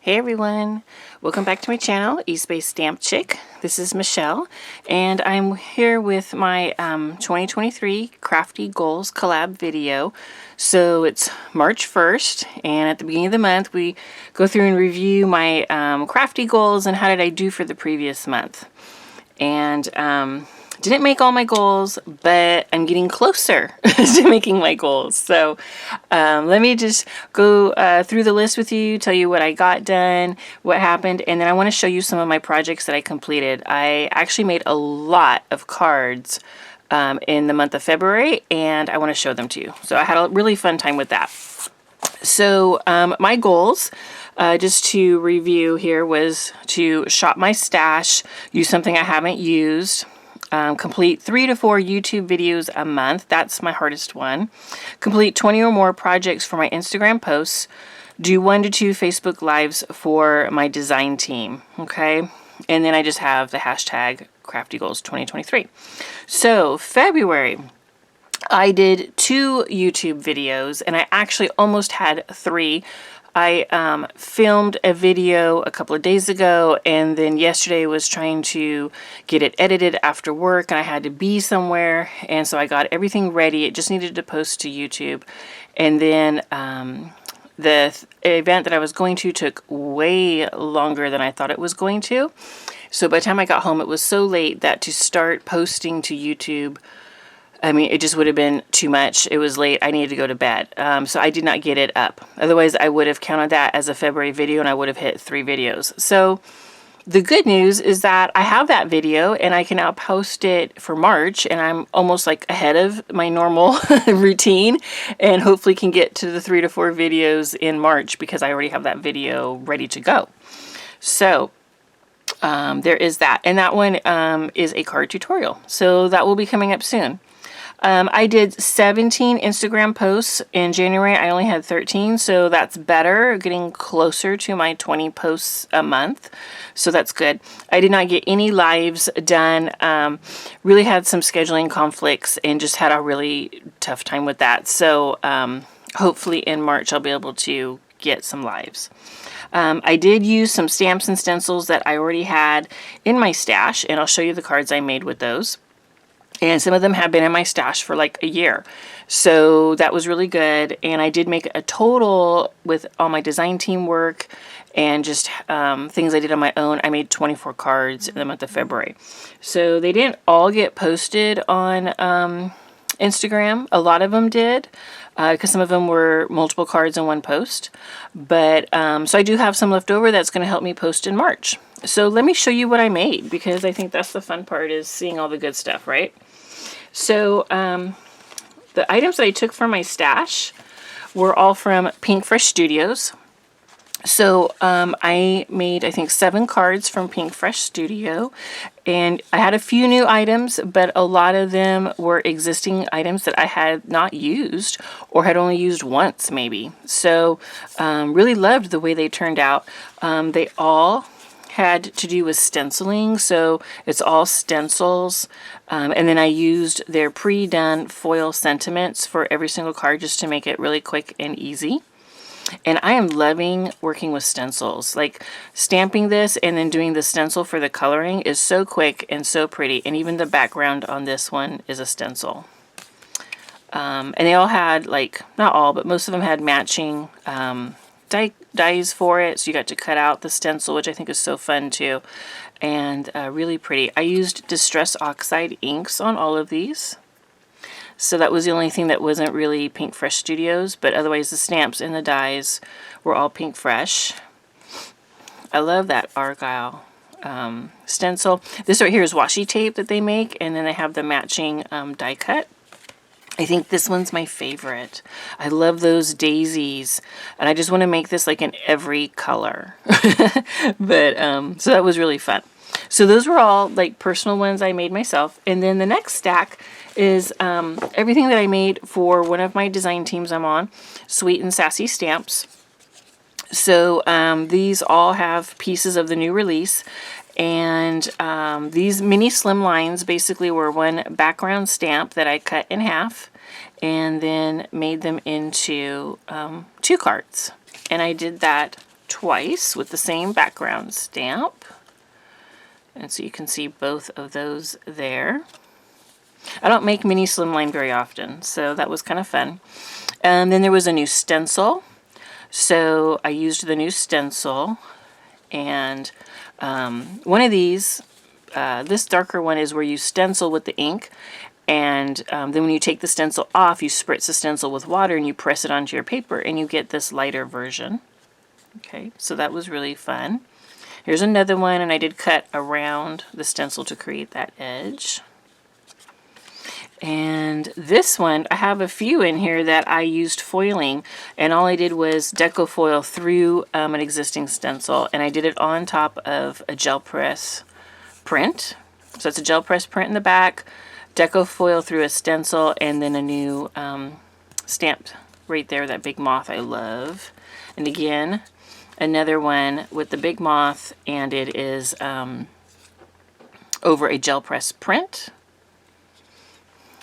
Hey everyone, welcome back to my channel, East Bay Stamp Chick. This is Michelle, and I'm here with my 2023 Crafty Goals collab video. So it's March 1st, and at the beginning of the month we go through and review my crafty goals and how did I do for the previous month. And didn't make all my goals, but I'm getting closer to making my goals. So let me just go through the list with you, tell you what I got done, what happened, and then I want to show you some of my projects that I completed. I actually made a lot of cards in the month of February, and I want to show them to you. So I had a really fun time with that. So my goals, just to review here, was to shop my stash, use something I haven't used, complete 3 to 4 YouTube videos a month. That's my hardest one. Complete 20 or more projects for my Instagram posts. Do 1 to 2 Facebook Lives for my design team. Okay. And then I just have the hashtag Crafty Goals 2023. So February, I did 2 YouTube videos, and I actually almost had 3. I filmed a video a couple of days ago, and then yesterday was trying to get it edited after work, and I had to be somewhere, and so I got everything ready. It just needed to post to YouTube. And then the event that I was going to took way longer than I thought it was going to. So by the time I got home, it was so late that to start posting to YouTube, I mean, it just would have been too much. It was late. I needed to go to bed. So I did not get it up. Otherwise, I would have counted that as a February video, and I would have hit 3 videos. So the good news is that I have that video, and I can now post it for March, and I'm almost like ahead of my normal routine, and hopefully can get to the 3 to 4 videos in March because I already have that video ready to go. So there is that. And that one is a card tutorial. So that will be coming up soon. I did 17 Instagram posts in January. I only had 13, so that's better, getting closer to my 20 posts a month. So that's good. I did not get any lives done. Really had some scheduling conflicts and just had a really tough time with that. So hopefully in March I'll be able to get some lives. I did use some stamps and stencils that I already had in my stash, and I'll show you the cards I made with those. And some of them have been in my stash for like a year. So that was really good. And I did make a total with all my design team work and just things I did on my own. I made 24 cards in the month of February. So they didn't all get posted on Instagram. A lot of them did, because some of them were multiple cards in one post. But so I do have some left over that's going to help me post in March. So let me show you what I made, because I think that's the fun part, is seeing all the good stuff, right? So the items that I took from my stash were all from Pink Fresh Studios. So I made, I think, 7 cards from Pink Fresh Studio, and I had a few new items, but a lot of them were existing items that I had not used or had only used once maybe. So really loved the way they turned out. They all had to do with stenciling, so it's all stencils, and then I used their pre-done foil sentiments for every single card just to make it really quick and easy. And I am loving working with stencils. Like, stamping this and then doing the stencil for the coloring is so quick and so pretty, and even the background on this one is a stencil. And they all had, like, not all, but most of them had matching dies for it, so you got to cut out the stencil, which I think is so fun too, and really pretty. I used Distress Oxide inks on all of these, so that was the only thing that wasn't really Pink Fresh Studios, but otherwise the stamps and the dies were all Pink Fresh. I love that Argyle stencil. This right here is washi tape that they make, and then they have the matching die cut. I think this one's my favorite. I love those daisies, and I just want to make this like in every color. But so that was really fun. So those were all like personal ones I made myself. And then the next stack is everything that I made for one of my design teams I'm on, Sweet and Sassy Stamps. So these all have pieces of the new release. And these mini slim lines basically were one background stamp that I cut in half and then made them into 2 cards. And I did that twice with the same background stamp. And so you can see both of those there. I don't make mini slimline very often, so that was kind of fun. And then there was a new stencil. So I used the new stencil, and one of these, this darker one, is where you stencil with the ink, and then when you take the stencil off, you spritz the stencil with water and you press it onto your paper and you get this lighter version. Okay, so that was really fun. Here's another one, and I did cut around the stencil to create that edge. And this one, I have a few in here that I used foiling, and all I did was deco foil through an existing stencil, and I did it on top of a gel press print. So it's a gel press print in the back, deco foil through a stencil, and then a new stamped right there, that big moth I love. And again, another one with the big moth, and it is over a gel press print.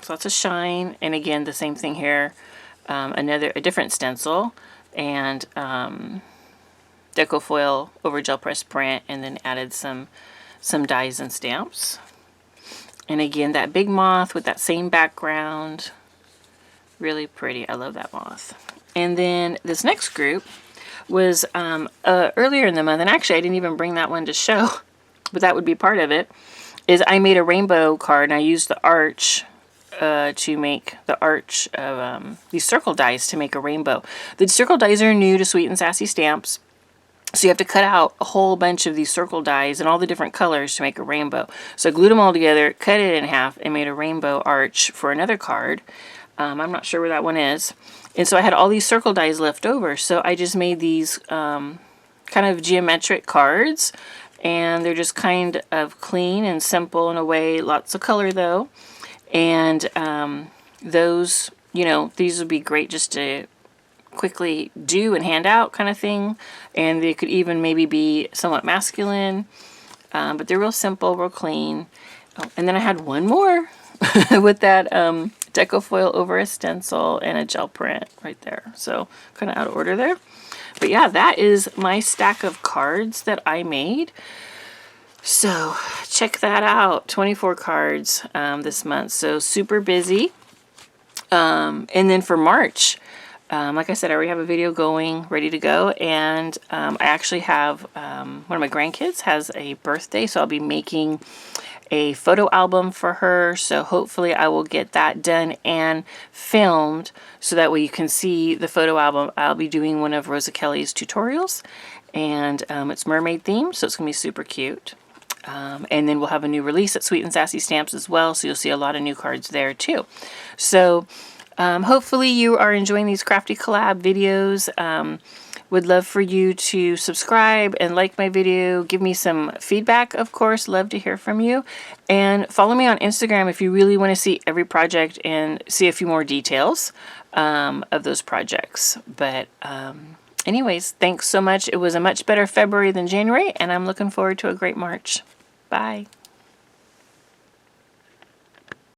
So lots of shine, and again the same thing here, a different stencil, and deco foil over gel press print, and then added some dies and stamps. And again, that big moth with that same background, really pretty. I love that moth. And then this next group was earlier in the month, and actually I didn't even bring that one to show, but that would be part of it, is I made a rainbow card, and I used the arch to make the arch of these circle dies to make a rainbow. The circle dies are new to Sweet and Sassy Stamps, so you have to cut out a whole bunch of these circle dies in all the different colors to make a rainbow. So I glued them all together, cut it in half, and made a rainbow arch for another card. I'm not sure where that one is. And so I had all these circle dies left over, so I just made these kind of geometric cards, and they're just kind of clean and simple in a way, lots of color though. And those, you know, these would be great just to quickly do and hand out kind of thing. And they could even maybe be somewhat masculine, but they're real simple, real clean. Oh, and then I had one more with that deco foil over a stencil and a gel print right there. So kind of out of order there. But yeah, that is my stack of cards that I made. So check that out, 24 cards this month, so super busy. And then for March, like I said, I already have a video going, ready to go, and I actually have, one of my grandkids has a birthday, so I'll be making a photo album for her, so hopefully I will get that done and filmed, so that way you can see the photo album. I'll be doing one of Rosa Kelly's tutorials, and it's mermaid themed, so it's going to be super cute. And then we'll have a new release at Sweet and Sassy Stamps as well, so you'll see a lot of new cards there too. So hopefully you are enjoying these Crafty collab videos. Would love for you to subscribe and like my video. Give me some feedback, of course. Love to hear from you. And follow me on Instagram if you really want to see every project and see a few more details of those projects. But anyways, thanks so much. It was a much better February than January, and I'm looking forward to a great March. Bye.